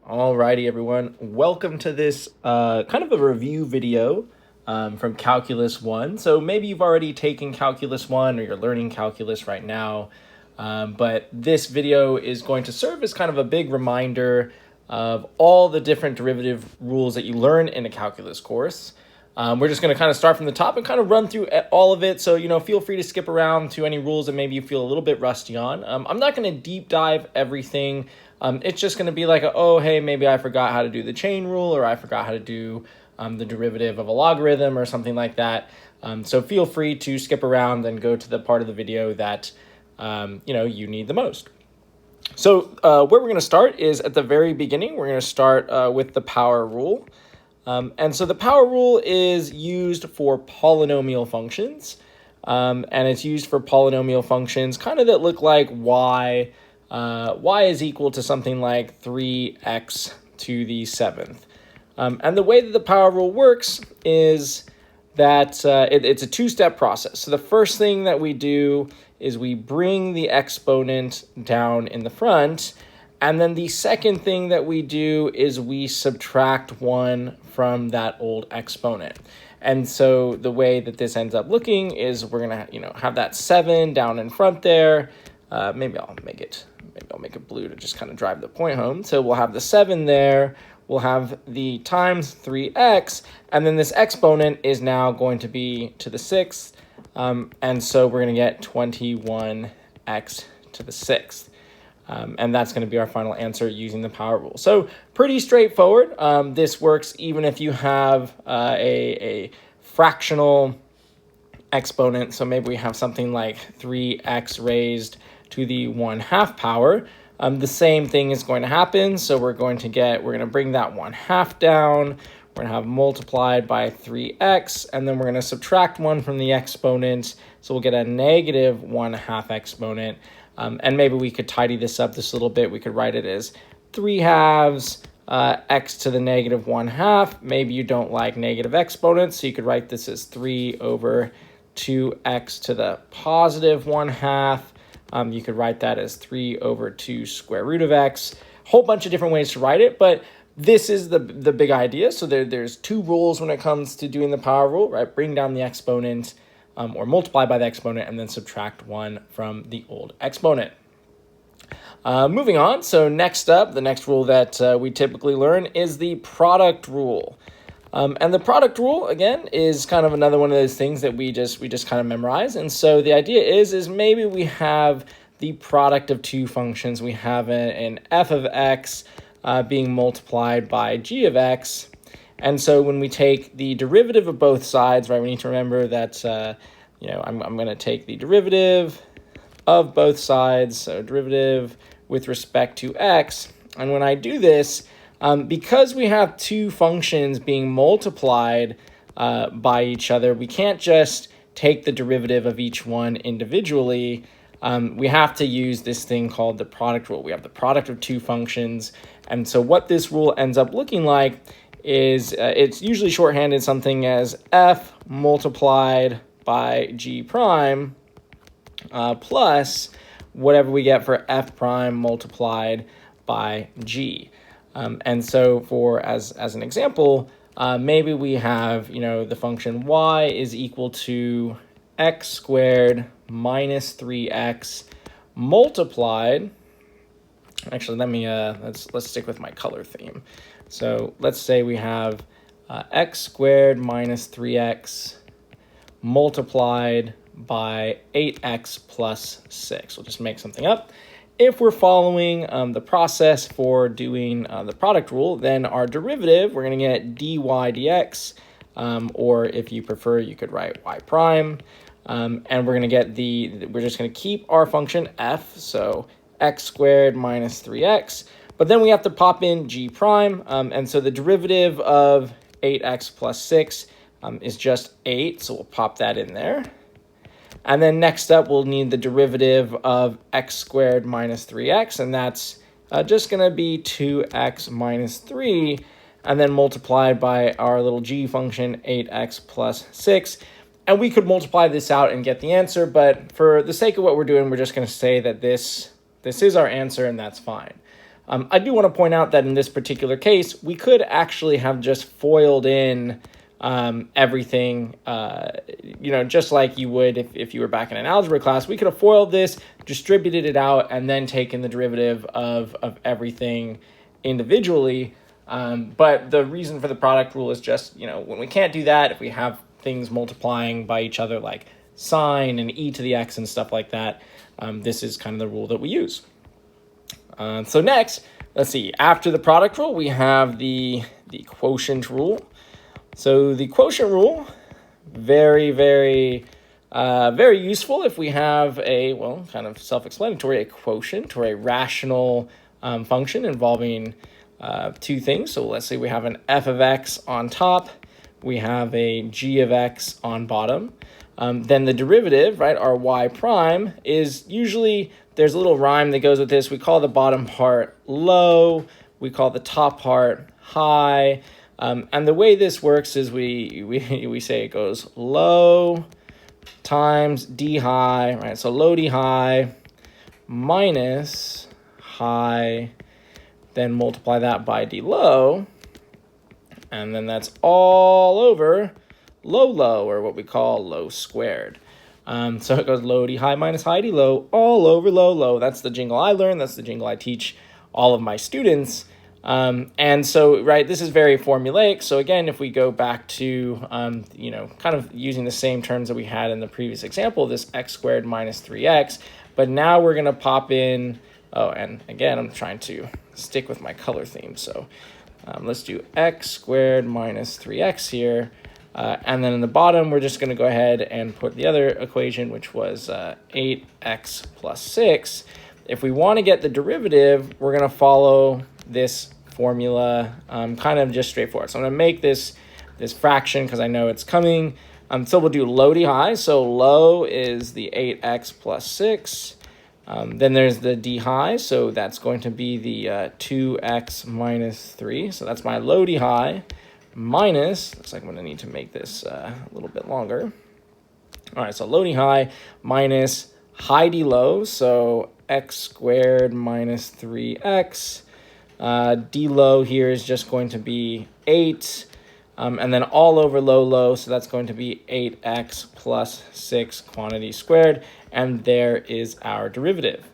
Alrighty, everyone. Welcome to this kind of a review video from Calculus 1. So maybe you've already taken Calculus 1 or you're learning calculus right now, but this video is going to serve as kind of a big reminder of all the different derivative rules that you learn in a calculus course. We're just going to kind of start from the top and kind of run through all of it. So, feel free to skip around to any rules that maybe you feel a little bit rusty on. I'm not going to deep dive everything. It's just going to be like, oh, hey, maybe I forgot how to do the chain rule, or I forgot how to do the derivative of a logarithm or something like that. So feel free to skip around and go to the part of the video that, you need the most. So where we're going to start is at the very beginning. We're going to start with the power rule. And so the power rule is used for polynomial functions, and it's used for polynomial functions kind of that look like y. Y is equal to something like 3x to the 7th. And the way that the power rule works is that it's a two-step process. So the first thing that we do is we bring the exponent down in the front, and then the second thing that we do is we subtract 1 from that old exponent. And so the way that this ends up looking is we're going to have that 7 down in front there. Maybe I'll make it blue to just kind of drive the point home. So we'll have the 7 there. We'll have the times 3x, and then this exponent is now going to be to the 6th. And so we're going to get 21x to the 6th. And that's going to be our final answer using the power rule. So pretty straightforward. This works even if you have a fractional exponent. So maybe we have something like 3x raised to the 1/2 power. The same thing is going to happen. So we're going to bring that 1/2 down. We're going to have multiplied by 3x, and then we're going to subtract 1 from the exponent. So we'll get a negative 1/2 exponent. And maybe we could tidy this up just a little bit. We could write it as 3/2 x to the negative 1/2. Maybe you don't like negative exponents, so you could write this as 3 over 2x to the positive 1/2. You could write that as 3 over 2 square root of x. Whole bunch of different ways to write it, but this is the big idea. So there's two rules when it comes to doing the power rule, right? Bring down the exponent, or multiply by the exponent, and then subtract 1 from the old exponent. Moving on, so next up, the next rule that we typically learn is the product rule. And the product rule, again, is kind of another one of those things that we just kind of memorize. And so the idea is maybe we have the product of two functions. We have an f of x being multiplied by g of x. And so when we take the derivative of both sides, right, we need to remember that, I'm going to take the derivative of both sides, so derivative with respect to x. And when I do this, because we have two functions being multiplied by each other, we can't just take the derivative of each one individually. We have to use this thing called the product rule. We have the product of two functions. And so what this rule ends up looking like is it's usually shorthanded something as f multiplied by g prime plus whatever we get for f prime multiplied by g. And so as an example, maybe we have, the function y is equal to x squared minus 3x multiplied. Actually, let's stick with my color theme. So let's say we have x squared minus 3x multiplied by 8x plus 6. We'll just make something up. If we're following the process for doing the product rule, then our derivative, we're going to get dy dx, or if you prefer, you could write y prime. And we're going to get we're just going to keep our function f, so x squared minus 3x. But then we have to pop in g prime. And so the derivative of 8x plus 6 is just 8, so we'll pop that in there. And then next up, we'll need the derivative of x squared minus 3x, and that's just going to be 2x minus 3, and then multiplied by our little g function, 8x plus 6. And we could multiply this out and get the answer, but for the sake of what we're doing, we're just going to say that this is our answer, and that's fine. I do want to point out that in this particular case, we could actually have just foiled in everything, just like you would if you were back in an algebra class. We could have foiled this, distributed it out, and then taken the derivative of everything individually. But the reason for the product rule is just, when we can't do that, if we have things multiplying by each other like sine and e to the x and stuff like that, this is kind of the rule that we use. So next, let's see, after the product rule, we have the quotient rule. So the quotient rule, very, very, very useful if we have kind of self-explanatory, a quotient or a rational function involving two things. So let's say we have an f of x on top, we have a g of x on bottom. Then the derivative, right, our y prime, is usually, there's a little rhyme that goes with this. We call the bottom part low, we call the top part high. And the way this works is we say it goes low times d high, right? So low d high minus high, then multiply that by d low, and then that's all over low, or what we call low squared. So it goes low d high minus high d low, all over low. That's the jingle I learned. That's the jingle I teach all of my students. And so, right, this is very formulaic. So again, if we go back to, kind of using the same terms that we had in the previous example, this x squared minus 3x, but now we're going to pop in, and again, I'm trying to stick with my color theme. So let's do x squared minus 3x here. And then in the bottom, we're just going to go ahead and put the other equation, which was 8x plus 6. If we want to get the derivative, we're going to follow this formula, kind of just straightforward. So I'm going to make this fraction because I know it's coming. So we'll do low d high. So low is the 8x plus 6. Then there's the d high. So that's going to be the 2x minus 3. So that's my low d high minus, looks like I'm going to need to make this a little bit longer. All right, so low d high minus high d low. So x squared minus 3x. D low here is just going to be 8, and then all over low, so that's going to be 8x plus 6 quantity squared, and there is our derivative.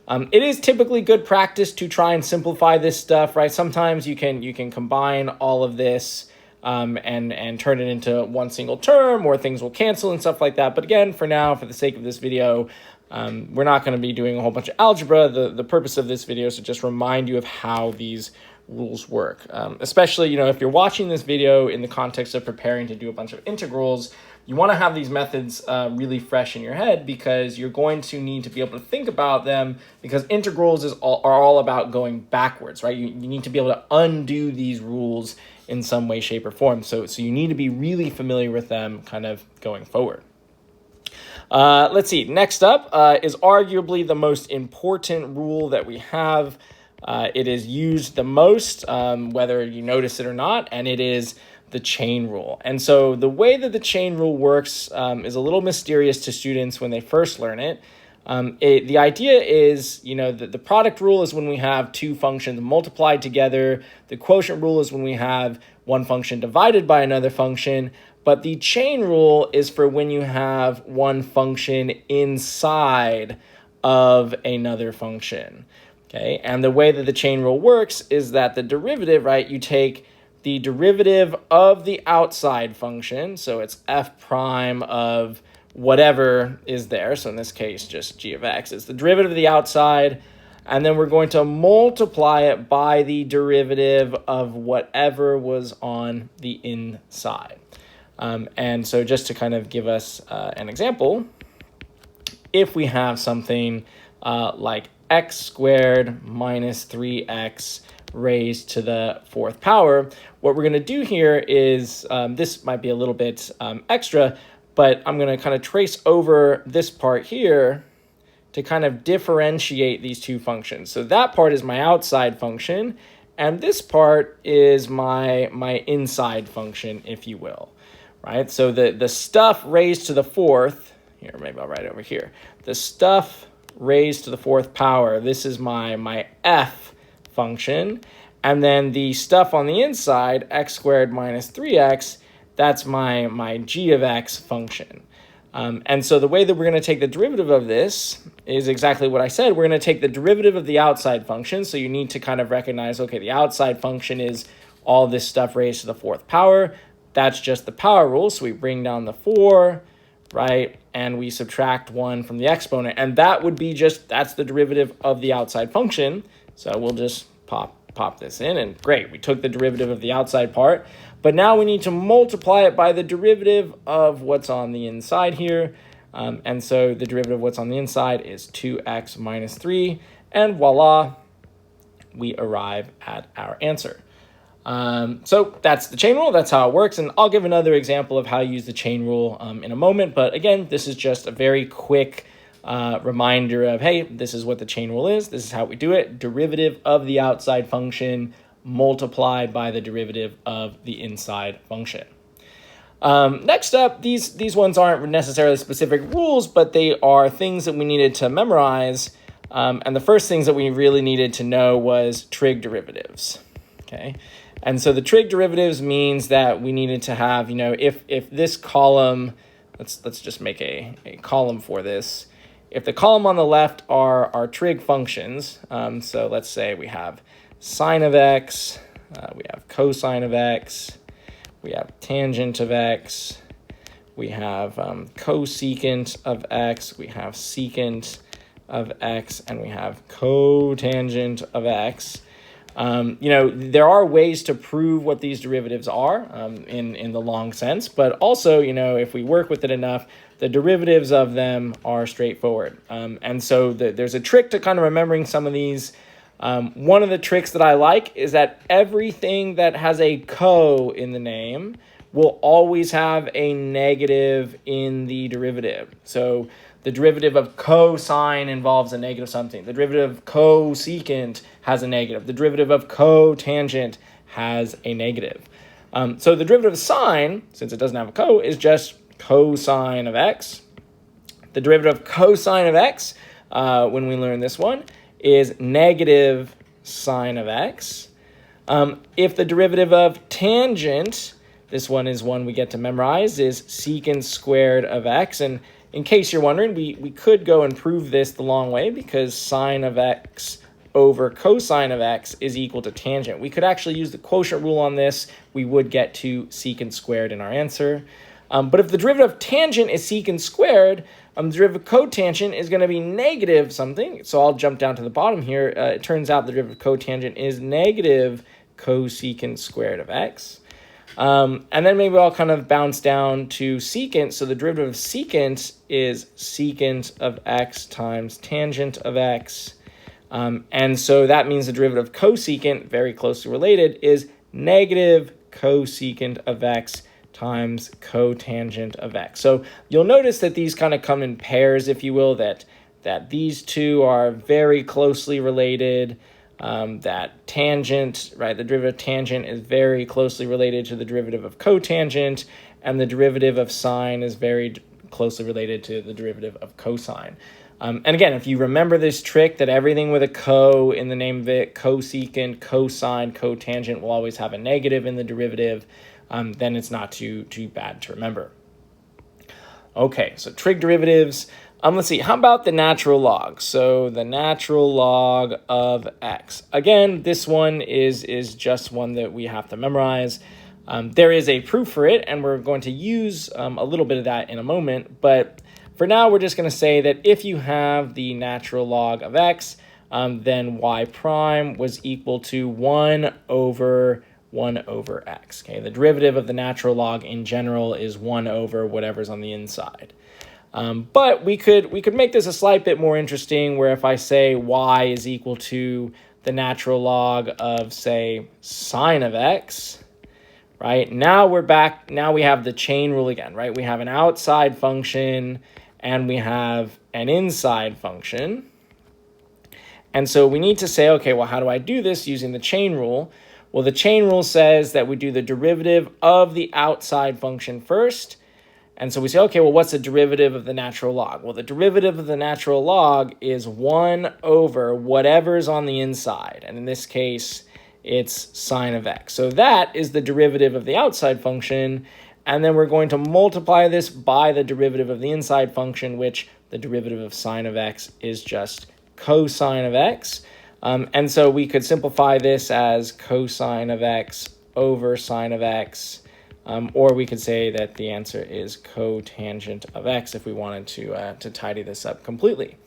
It is typically good practice to try and simplify this stuff, right? Sometimes you can combine all of this and turn it into one single term, or things will cancel and stuff like that. But again, for now, for the sake of this video, we're not going to be doing a whole bunch of algebra. The purpose of this video is to just remind you of how these rules work. Especially, if you're watching this video in the context of preparing to do a bunch of integrals, you want to have these methods really fresh in your head, because you're going to need to be able to think about them, because integrals are all about going backwards, right? You need to be able to undo these rules in some way, shape, or form. So you need to be really familiar with them kind of going forward. Let's see. Next up is arguably the most important rule that we have. It is used the most, whether you notice it or not, and it is the chain rule. And so the way that the chain rule works is a little mysterious to students when they first learn it. The idea is, the product rule is when we have two functions multiplied together. The quotient rule is when we have one function divided by another function. But the chain rule is for when you have one function inside of another function. Okay, and the way that the chain rule works is that the derivative, right, you take the derivative of the outside function, so it's f prime of whatever is there, so in this case, just g of x. It's the derivative of the outside, and then we're going to multiply it by the derivative of whatever was on the inside. And so just to kind of give us an example, if we have something like x squared minus 3x raised to the fourth power, what we're going to do here is, this might be a little bit extra, but I'm going to kind of trace over this part here to kind of differentiate these two functions. So that part is my outside function, and this part is my inside function, if you will. Right, so the stuff raised to the fourth, here, maybe I'll write it over here. The stuff raised to the fourth power, this is my f function. And then the stuff on the inside, x squared minus 3x, that's my g of x function. And so the way that we're going to take the derivative of this is exactly what I said. We're going to take the derivative of the outside function. So you need to kind of recognize, okay, the outside function is all this stuff raised to the 4th power. That's just the power rule. So we bring down the 4, right? And we subtract 1 from the exponent. And that would be that's the derivative of the outside function. So we'll just pop this in, and great, we took the derivative of the outside part, but now we need to multiply it by the derivative of what's on the inside here. And so the derivative of what's on the inside is 2x minus 3, and voila, we arrive at our answer. So that's the chain rule. That's how it works. And I'll give another example of how you use the chain rule in a moment. But again, this is just a very quick reminder of, hey, this is what the chain rule is. This is how we do it. Derivative of the outside function multiplied by the derivative of the inside function. Next up, these ones aren't necessarily specific rules, but they are things that we needed to memorize. And the first things that we really needed to know was trig derivatives. Okay. And so the trig derivatives means that we needed to have, if this column, let's just make a column for this. If the column on the left are our trig functions, so let's say we have sine of x, we have cosine of x, we have tangent of x, we have cosecant of x, we have secant of x, and we have cotangent of x. There are ways to prove what these derivatives are in the long sense, but also, if we work with it enough, the derivatives of them are straightforward. And so there's a trick to kind of remembering some of these. One of the tricks that I like is that everything that has a co in the name will always have a negative in the derivative. So the derivative of cosine involves a negative something. The derivative of cosecant has a negative. The derivative of cotangent has a negative. So the derivative of sine, since it doesn't have a co, is just cosine of x. The derivative of cosine of x, when we learn this one, is negative sine of x. If the derivative of tangent, this one is one we get to memorize, is secant squared of x. And in case you're wondering, we could go and prove this the long way, because sine of x over cosine of x is equal to tangent. We could actually use the quotient rule on this. We would get to secant squared in our answer. But if the derivative of tangent is secant squared, the derivative of cotangent is going to be negative something. So I'll jump down to the bottom here. It turns out the derivative of cotangent is negative cosecant squared of x. And then maybe I'll kind of bounce down to secant. So the derivative of secant is secant of x times tangent of x. And so that means the derivative of cosecant, very closely related, is negative cosecant of x times cotangent of x. So you'll notice that these kind of come in pairs, if you will, that these two are very closely related. That tangent, right, the derivative of tangent is very closely related to the derivative of cotangent, and the derivative of sine is very closely related to the derivative of cosine. And again, if you remember this trick that everything with a co in the name of it, cosecant, cosine, cotangent will always have a negative in the derivative, then it's not too bad to remember. Okay, so trig derivatives. Let's see, how about the natural log? So the natural log of x. Again, this one is just one that we have to memorize. There is a proof for it, and we're going to use a little bit of that in a moment. But for now, we're just going to say that if you have the natural log of x, then y prime was equal to 1 over x. Okay, the derivative of the natural log in general is 1 over whatever's on the inside. But we could make this a slight bit more interesting, where if I say y is equal to the natural log of, say, sine of x, right? Now we're back. Now we have the chain rule again, right? We have an outside function and we have an inside function. And so we need to say, okay, well, how do I do this using the chain rule? Well, the chain rule says that we do the derivative of the outside function first, And so we say, okay, well, what's the derivative of the natural log? Well, the derivative of the natural log is 1 over whatever's on the inside. And in this case, it's sine of x. So that is the derivative of the outside function. And then we're going to multiply this by the derivative of the inside function, which the derivative of sine of x is just cosine of x. And so we could simplify this as cosine of x over sine of x. Or we could say that the answer is cotangent of x if we wanted to tidy this up completely.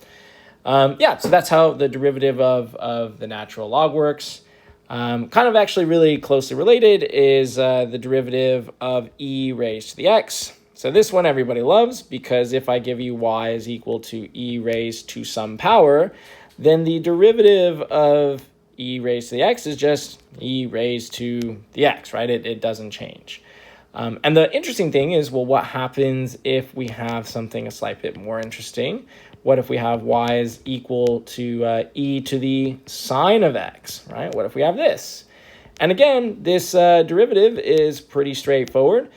Yeah, so that's how the derivative of the natural log works. Kind of actually really closely related is the derivative of e raised to the x. So this one everybody loves, because if I give you y is equal to e raised to some power, then the derivative of e raised to the x is just e raised to the x, right? It doesn't change. And the interesting thing is, well, what happens if we have something a slight bit more interesting? What if we have y is equal to e to the sine of x, right? What if we have this? And again, this derivative is pretty straightforward.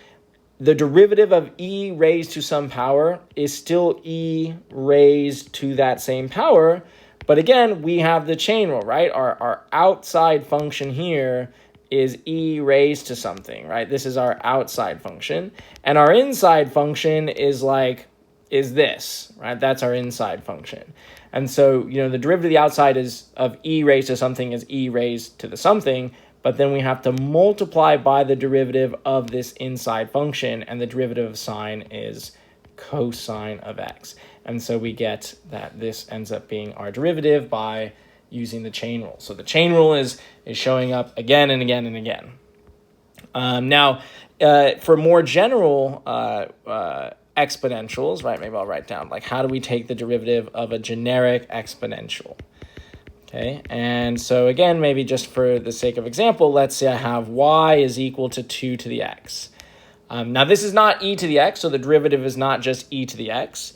The derivative of e raised to some power is still e raised to that same power. But again, we have the chain rule, right? Our outside function here is e raised to something, right? This is our outside function. And our inside function is this, right? That's our inside function. And so, the derivative of the outside of e raised to something is e raised to the something, but then we have to multiply by the derivative of this inside function, and the derivative of sine is cosine of x. And so we get that this ends up being our derivative by using the chain rule. So the chain rule is showing up again and again and again. Now, for more general exponentials, right, maybe I'll write down, like, how do we take the derivative of a generic exponential? Okay, and so again, maybe just for the sake of example, let's say I have y is equal to 2 to the x. Now, this is not e to the x, so the derivative is not just e to the x.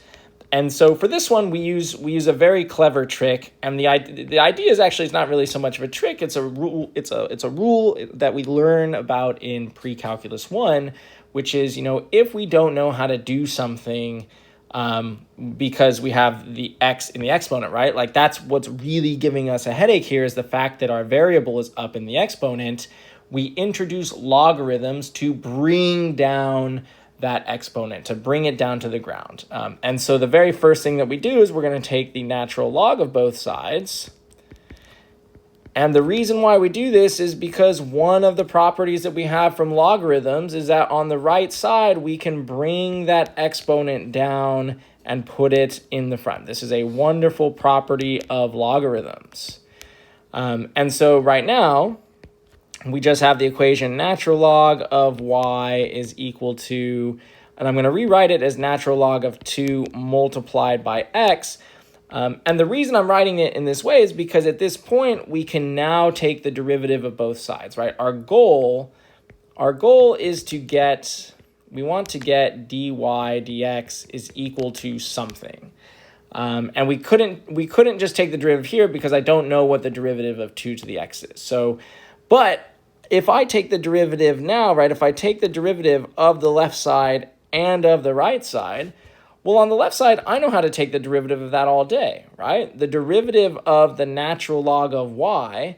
And so for this one, we use a very clever trick, and the idea is actually, it's not really so much of a trick. It's a rule. It's a rule that we learn about in pre-calculus 1, which is, if we don't know how to do something because we have the x in the exponent, right? Like, that's what's really giving us a headache here, is the fact that our variable is up in the exponent. We introduce logarithms to bring down that exponent, to bring it down to the ground. And so the very first thing that we do is we're going to take the natural log of both sides. And the reason why we do this is because one of the properties that we have from logarithms is that on the right side, we can bring that exponent down and put it in the front. This is a wonderful property of logarithms. And so right now, we just have the equation natural log of y is equal to, and I'm going to rewrite it as natural log of 2 multiplied by x. And the reason I'm writing it in this way is because at this point, we can now take the derivative of both sides, right? Our goal is to get, we want to get dy dx is equal to something. And we couldn't just take the derivative here because I don't know what the derivative of 2 to the x is. So, but if I take the derivative now, right, if I take the derivative of the left side and of the right side, well, on the left side, I know how to take the derivative of that all day, right? The derivative of the natural log of y,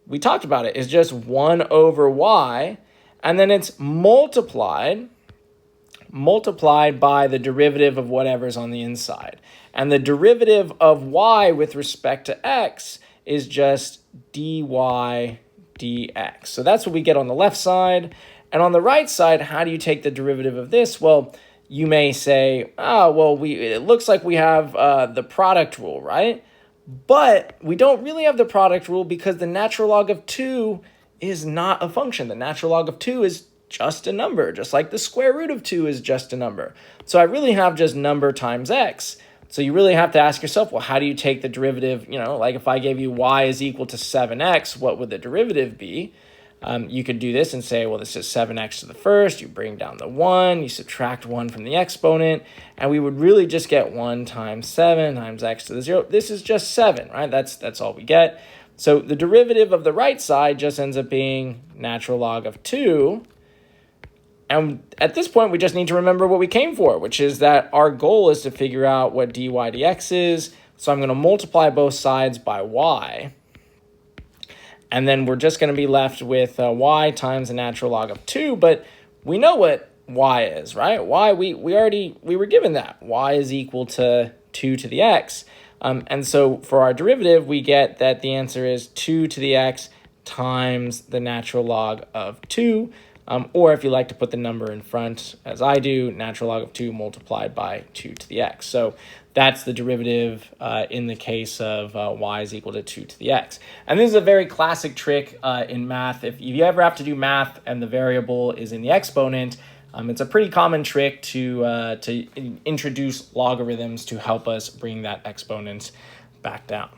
we talked about it, is just 1 over y, and then it's multiplied by the derivative of whatever's on the inside. And the derivative of y with respect to x is just dy dx. So that's what we get on the left side. And on the right side, how do you take the derivative of this? Well, you may say, it looks like we have the product rule, right? But we don't really have the product rule because the natural log of 2 is not a function. The natural log of 2 is just a number, just like the square root of 2 is just a number. So I really have just number times x. So you really have to ask yourself, well, how do you take the derivative? Like if I gave you y is equal to 7x, what would the derivative be? You could do this and say, well, this is 7x to the first. You bring down the 1. You subtract 1 from the exponent. And we would really just get 1 times 7 times x to the 0. This is just 7, right? That's all we get. So the derivative of the right side just ends up being natural log of 2. And at this point, we just need to remember what we came for, which is that our goal is to figure out what dy dx is. So I'm going to multiply both sides by y. And then we're just going to be left with y times the natural log of 2. But we know what y is, right? Y, we were given that. Y is equal to 2 to the x. And so for our derivative, we get that the answer is 2 to the x times the natural log of 2. Or if you like to put the number in front, as I do, natural log of 2 multiplied by 2 to the x. So that's the derivative in the case of y is equal to 2 to the x. And this is a very classic trick in math. If you ever have to do math and the variable is in the exponent, it's a pretty common trick to introduce logarithms to help us bring that exponent back down.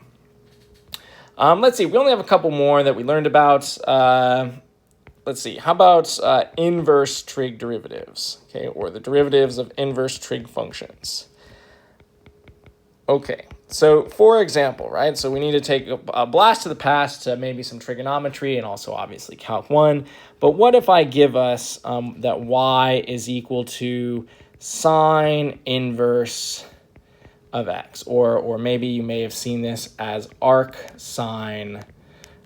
Let's see, we only have a couple more that we learned about. Let's see, how about inverse trig derivatives, okay, or the derivatives of inverse trig functions. Okay, so for example, right, so we need to take a blast to the past to maybe some trigonometry and also obviously Calc 1, but what if I give us that y is equal to sine inverse of x, or maybe you may have seen this as arc sine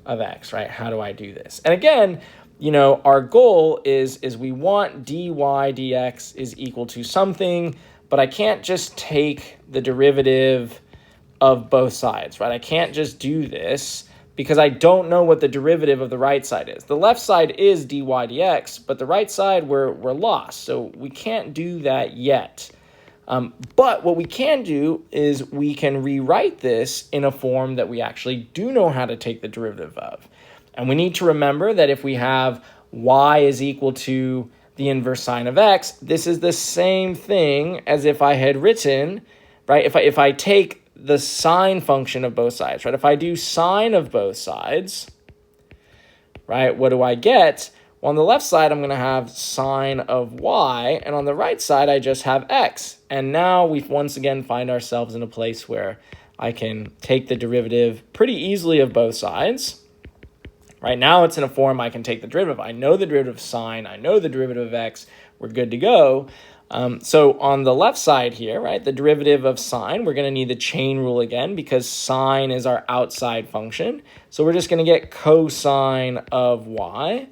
of x, right? How do I do this? And again, you know, our goal is we want dy dx is equal to something, but I can't just take the derivative of both sides, right? I can't just do this because I don't know what the derivative of the right side is. The left side is dy dx, but the right side we're lost, so we can't do that yet. But what we can do is we can rewrite this in a form that we actually do know how to take the derivative of. And we need to remember that if we have y is equal to the inverse sine of x, this is the same thing as if I had written, right? If I take the sine function of both sides, right? If I do sine of both sides, right, what do I get? Well, on the left side, I'm going to have sine of y, and on the right side, I just have x. And now we once again find ourselves in a place where I can take the derivative pretty easily of both sides. Right now, it's in a form I can take the derivative. I know the derivative of sine. I know the derivative of x. We're good to go. So on the left side here, right, the derivative of sine, we're going to need the chain rule again because sine is our outside function. So we're just going to get cosine of y.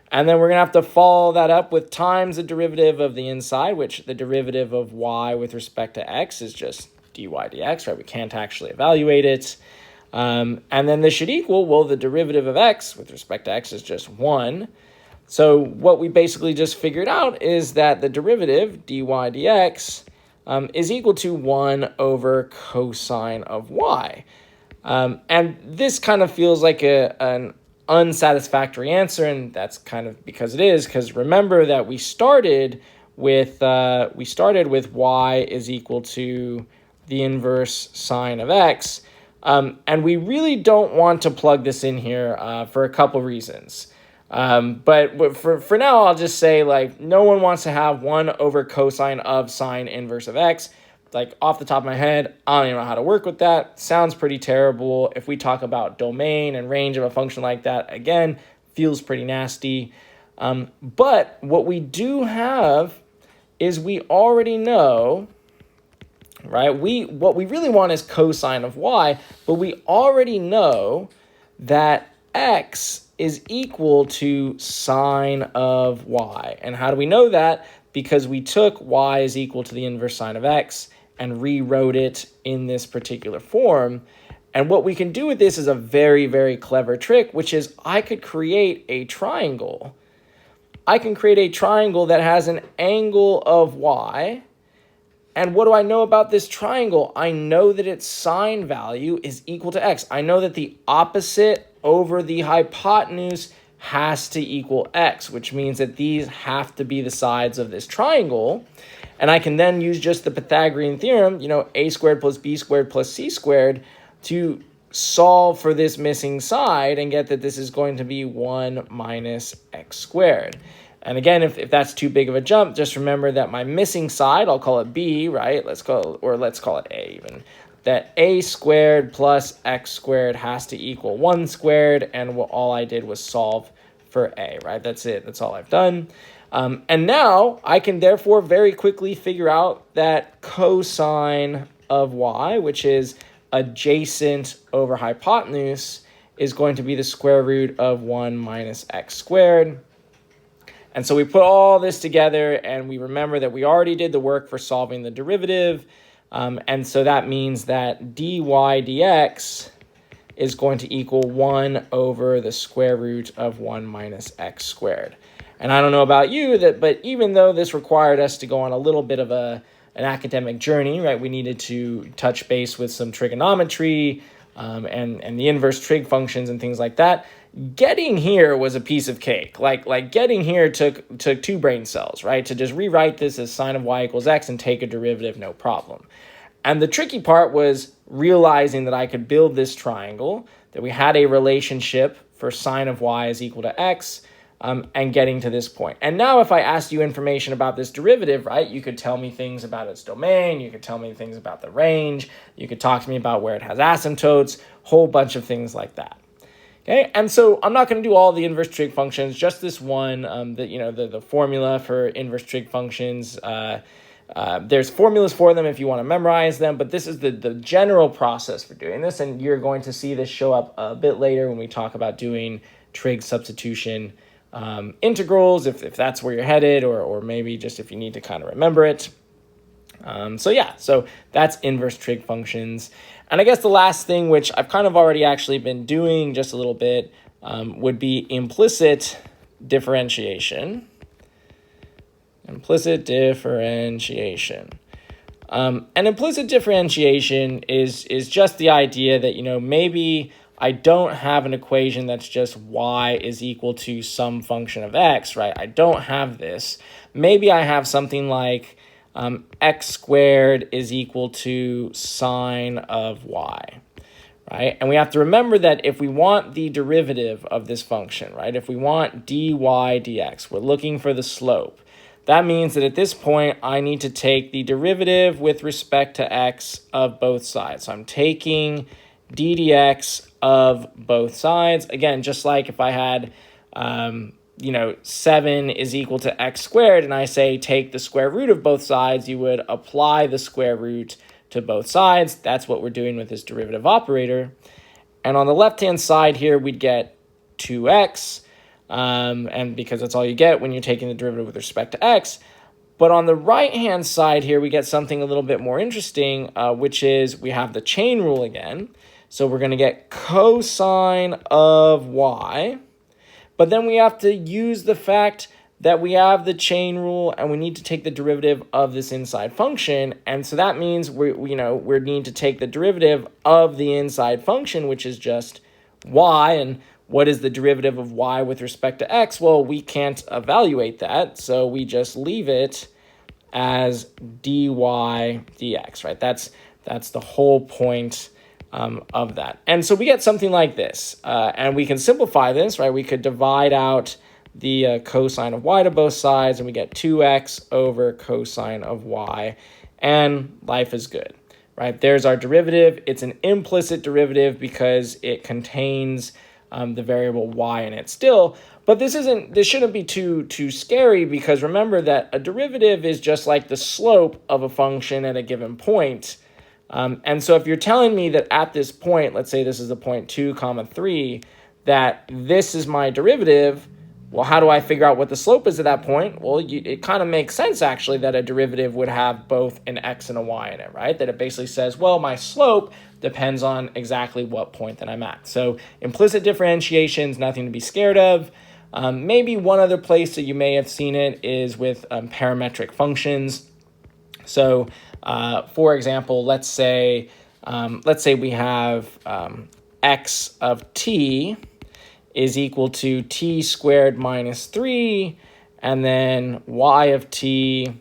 And then we're going to have to follow that up with times the derivative of the inside, which the derivative of y with respect to x is just dy dx, right? We can't actually evaluate it. And then this should equal, well, the derivative of x with respect to x is just 1. So what we basically just figured out is that the derivative, dy dx, is equal to 1 over cosine of y. And this kind of feels like an unsatisfactory answer, and that's kind of because it is, because remember that we started with y is equal to the inverse sine of x. And we really don't want to plug this in here for a couple reasons. But for now, I'll just say, like, no one wants to have 1 over cosine of sine inverse of x. Like, off the top of my head, I don't even know how to work with that. Sounds pretty terrible. If we talk about domain and range of a function like that, again, feels pretty nasty. But what we do have is we already know, right? What we really want is cosine of y, but we already know that x is equal to sine of y. And how do we know that? Because we took y is equal to the inverse sine of x and rewrote it in this particular form. And what we can do with this is a very, very clever trick, which is I could create a triangle. I can create a triangle that has an angle of y. And what do I know about this triangle? I know that its sine value is equal to x. I know that the opposite over the hypotenuse has to equal x, which means that these have to be the sides of this triangle. And I can then use just the Pythagorean theorem, you know, a squared plus b squared plus c squared, to solve for this missing side and get that this is going to be 1 minus x squared. And again, if that's too big of a jump, just remember that my missing side, I'll call it b, right? Let's call it a even. That a squared plus x squared has to equal 1 squared, and all I did was solve for a, right? That's it. That's all I've done. And now I can therefore very quickly figure out that cosine of y, which is adjacent over hypotenuse, is going to be the square root of 1 minus x squared. And so we put all this together and we remember that we already did the work for solving the derivative. And so that means that dy dx is going to equal 1 over the square root of 1 minus x squared. And I don't know about you, but even though this required us to go on a little bit of an academic journey, right? We needed to touch base with some trigonometry and the inverse trig functions and things like that. Getting here was a piece of cake. Like getting here took 2 brain cells, right? To just rewrite this as sine of y equals x and take a derivative, no problem. And the tricky part was realizing that I could build this triangle, that we had a relationship for sine of y is equal to x, and getting to this point. And now if I asked you information about this derivative, right, you could tell me things about its domain, you could tell me things about the range, you could talk to me about where it has asymptotes, whole bunch of things like that. Okay, and so I'm not going to do all the inverse trig functions, just this one, the formula for inverse trig functions. There's formulas for them if you want to memorize them, but this is the general process for doing this, and you're going to see this show up a bit later when we talk about doing trig substitution integrals, if that's where you're headed, or maybe just if you need to kind of remember it. So that's inverse trig functions. And I guess the last thing, which I've kind of already actually been doing just a little bit, would be implicit differentiation. Implicit differentiation. And implicit differentiation is just the idea that, maybe I don't have an equation that's just y is equal to some function of x, right? I don't have this. Maybe I have something like x squared is equal to sine of y, right? And we have to remember that if we want the derivative of this function, right? If we want dy dx, we're looking for the slope. That means that at this point, I need to take the derivative with respect to x of both sides. So I'm taking d dx of both sides. Again, just like if I had, 7 is equal to x squared, and I say take the square root of both sides, you would apply the square root to both sides. That's what we're doing with this derivative operator. And on the left-hand side here, we'd get 2x, and because that's all you get when you're taking the derivative with respect to x. But on the right-hand side here, we get something a little bit more interesting, which is we have the chain rule again. So we're going to get cosine of y, but then we have to use the fact that we have the chain rule and we need to take the derivative of this inside function. And so that means we need to take the derivative of the inside function, which is just y. And what is the derivative of y with respect to x? Well, we can't evaluate that, so we just leave it as dy dx, right? That's the whole point of that. And so we get something like this, and we can simplify this, right? We could divide out the cosine of y to both sides, and we get 2x over cosine of y, and life is good, right? There's our derivative. It's an implicit derivative because it contains the variable y in it still, but this shouldn't be too scary, because remember that a derivative is just like the slope of a function at a given point. And so if you're telling me that at this point, let's say this is the point 2, 3, that this is my derivative, well, how do I figure out what the slope is at that point? Well, it kind of makes sense, actually, that a derivative would have both an x and a y in it, right? That it basically says, well, my slope depends on exactly what point that I'm at. So implicit differentiation is nothing to be scared of. Maybe one other place that you may have seen it is with parametric functions. So, for example, let's say we have x of t is equal to t squared minus 3, and then y of t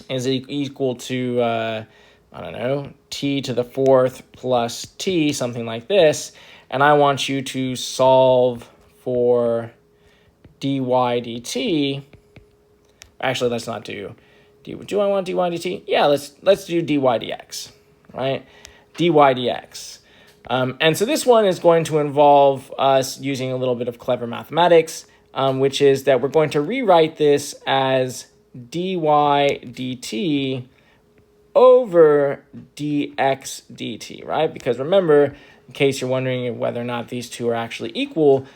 is equal to, t to the 4th plus t, something like this. And I want you to solve for dy dt. Actually, let's not do do I want dy dt? Yeah, let's do dy dx, right? Dy dx. And so this one is going to involve us using a little bit of clever mathematics, which is that we're going to rewrite this as dy dt over dx dt, right? Because remember, in case you're wondering whether or not these two are actually equal,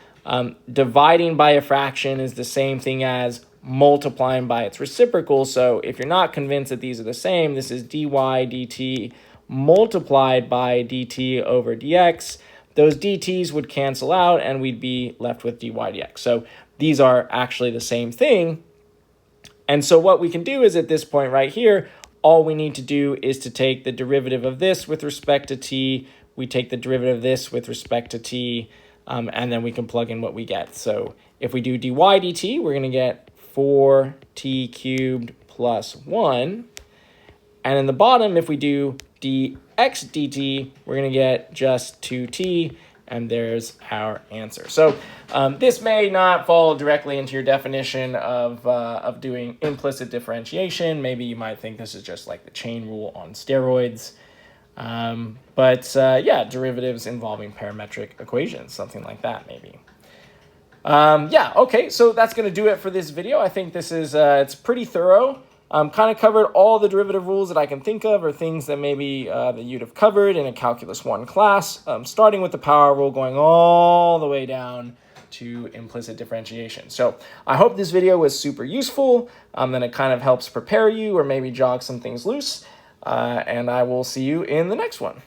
dividing by a fraction is the same thing as multiplying by its reciprocal. So if you're not convinced that these are the same, this is dy dt multiplied by dt over dx. Those dt's would cancel out and we'd be left with dy dx. So these are actually the same thing. And so what we can do is at this point right here, all we need to do is to take the derivative of this with respect to t, we take the derivative of this with respect to t, and then we can plug in what we get. So if we do dy dt, we're going to get 4t cubed plus 1. And in the bottom, if we do dx dt, we're going to get just 2t, and there's our answer. So this may not fall directly into your definition of doing implicit differentiation. Maybe you might think this is just like the chain rule on steroids. Yeah, derivatives involving parametric equations, something like that maybe. Yeah, okay, so that's going to do it for this video. I think this is, it's pretty thorough. Kind of covered all the derivative rules that I can think of, or things that maybe that you'd have covered in a Calculus 1 class, starting with the power rule, going all the way down to implicit differentiation. So I hope this video was super useful, and it kind of helps prepare you or maybe jog some things loose, and I will see you in the next one.